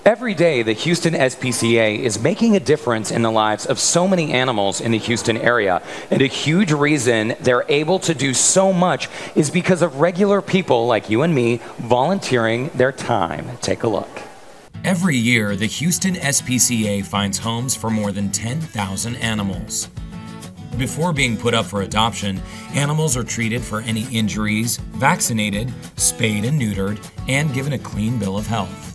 Every day, the Houston SPCA is making a difference in the lives of so many animals in the Houston area. And a huge reason they're able to do so much is because of regular people like you and me volunteering their time. Take a look. Every year, the Houston SPCA finds homes for more than 10,000 animals. Before being put up for adoption, animals are treated for any injuries, vaccinated, spayed and neutered, and given a clean bill of health.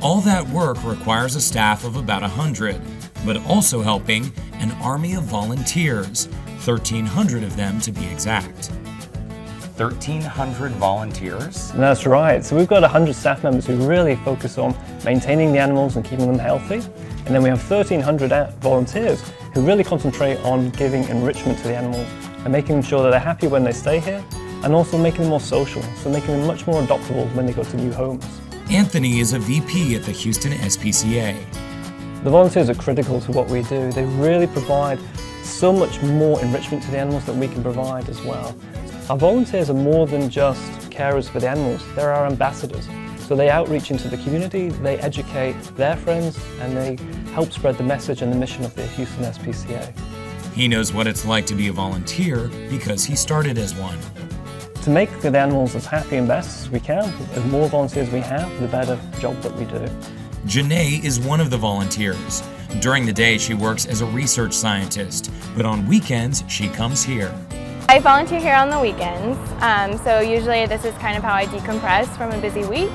All that work requires a staff of about 100, but also helping an army of volunteers, 1,300 of them to be exact. 1,300 volunteers? That's right. So we've got 100 staff members who really focus on maintaining the animals and keeping them healthy. And then we have 1,300 volunteers who really concentrate on giving enrichment to the animals and making sure that they're happy when they stay here, and also making them more social, so making them much more adoptable when they go to new homes. Anthony is a VP at the Houston SPCA. The volunteers are critical to what we do. They really provide so much more enrichment to the animals than we can provide as well. Our volunteers are more than just carers for the animals, they're our ambassadors. So they outreach into the community, they educate their friends, and they help spread the message and the mission of the Houston SPCA. He knows what it's like to be a volunteer because he started as one. To make the animals as happy and best as we can, the more volunteers we have, the better job that we do. Janae is one of the volunteers. During the day, she works as a research scientist, but on weekends, she comes here. I volunteer here on the weekends, so usually this is kind of how I decompress from a busy week.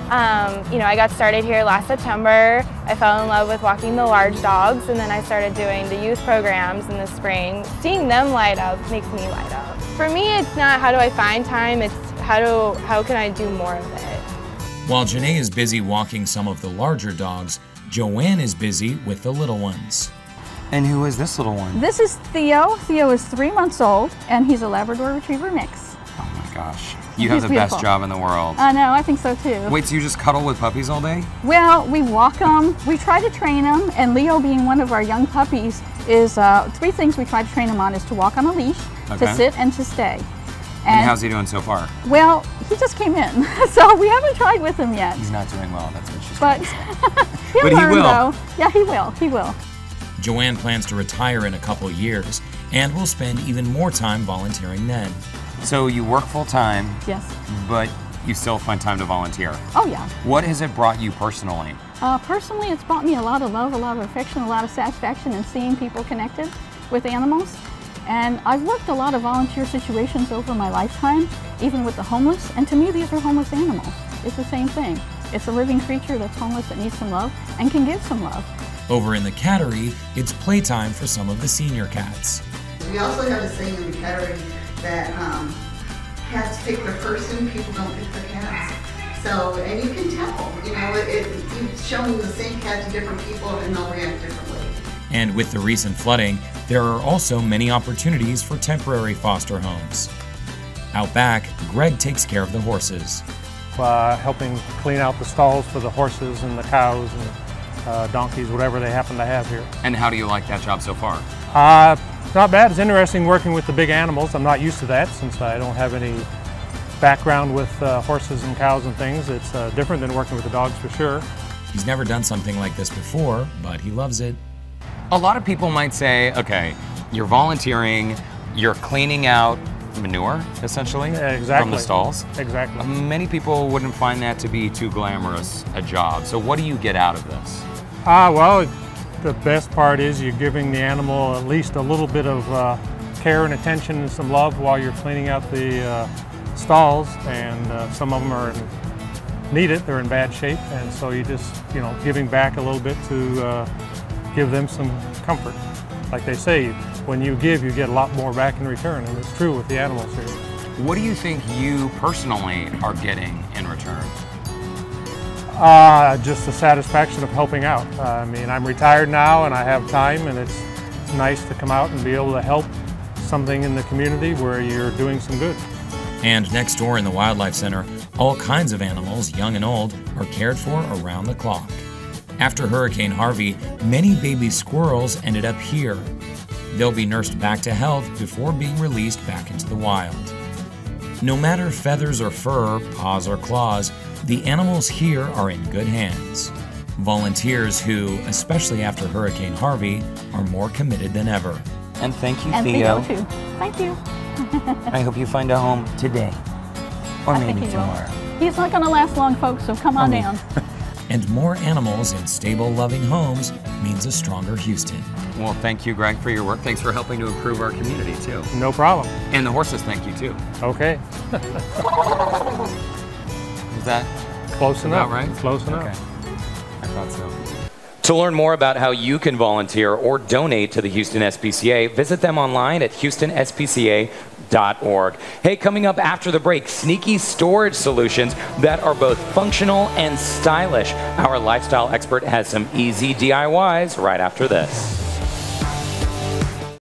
I got started here last September. I fell in love with walking the large dogs, and then I started doing the youth programs in the spring. Seeing them light up makes me light up. For me, it's not how do I find time, it's how can I do more of it. While Janae is busy walking some of the larger dogs, Joanne is busy with the little ones. And who is this little one? This is Theo. Theo is 3 months old, and he's a Labrador Retriever mix. Oh my gosh. You have the best job in the world. I know, I think so too. Wait, so you just cuddle with puppies all day? Well, we walk them, we try to train them, and Leo being one of our young puppies is 3 things we try to train him on is to walk on a leash, to sit, and to stay. And how's he doing so far? Well, he just came in, so we haven't tried with him yet. He's not doing well, that's what she's trying to say. He'll but learn, he will. Though. Yeah, he will. Joanne plans to retire in a couple years and will spend even more time volunteering then. So you work full time, yes, but you still find time to volunteer. Oh yeah. What has it brought you personally? Personally, it's brought me a lot of love, a lot of affection, a lot of satisfaction in seeing people connected with animals. And I've worked a lot of volunteer situations over my lifetime, even with the homeless, and to me these are homeless animals. It's the same thing. It's a living creature that's homeless that needs some love and can give some love. Over in the cattery, it's playtime for some of the senior cats. We also have a saying in the cattery that cats pick their person, people don't pick their cats. So, and you can tell, you've shown the same cat to different people and they'll react differently. And with the recent flooding, there are also many opportunities for temporary foster homes. Out back, Greg takes care of the horses. Helping clean out the stalls for the horses and the cows and donkeys, whatever they happen to have here. And how do you like that job so far? Not bad. It's interesting working with the big animals. I'm not used to that since I don't have any background with horses and cows and things. It's different than working with the dogs for sure. He's never done something like this before, but he loves it. A lot of people might say, okay, you're volunteering, you're cleaning out manure, essentially, from the stalls. Exactly. Many people wouldn't find that to be too glamorous a job. So what do you get out of this? Well, the best part is you're giving the animal at least a little bit of care and attention and some love while you're cleaning out the stalls, and some of them need it, they're in bad shape, and so you just, giving back a little bit to give them some comfort. Like they say, when you give, you get a lot more back in return, and it's true with the animals here. What do you think you personally are getting in return? Just the satisfaction of helping out. I'm retired now and I have time, and it's nice to come out and be able to help something in the community where you're doing some good. And next door in the Wildlife Center, all kinds of animals, young and old, are cared for around the clock. After Hurricane Harvey, many baby squirrels ended up here. They'll be nursed back to health before being released back into the wild. No matter feathers or fur, paws or claws, The animals here are in good hands. Volunteers who, especially after Hurricane Harvey, are more committed than ever. And thank you, And Theo. Theo, too. Thank you. I hope you find a home today. Or I think maybe he will. tomorrow. He's not going to last long, folks, so come on down. And more animals in stable, loving homes means a stronger Houston. Well, thank you, Greg, for your work. Thanks for helping to improve our community, too. No problem. And the horses, thank you, too. Okay. Is that Close enough. about right? Close enough. Okay. I thought so. To learn more about how you can volunteer or donate to the Houston SPCA, visit them online at houstonspca.org. Hey, coming up after the break, sneaky storage solutions that are both functional and stylish. Our lifestyle expert has some easy DIYs right after this.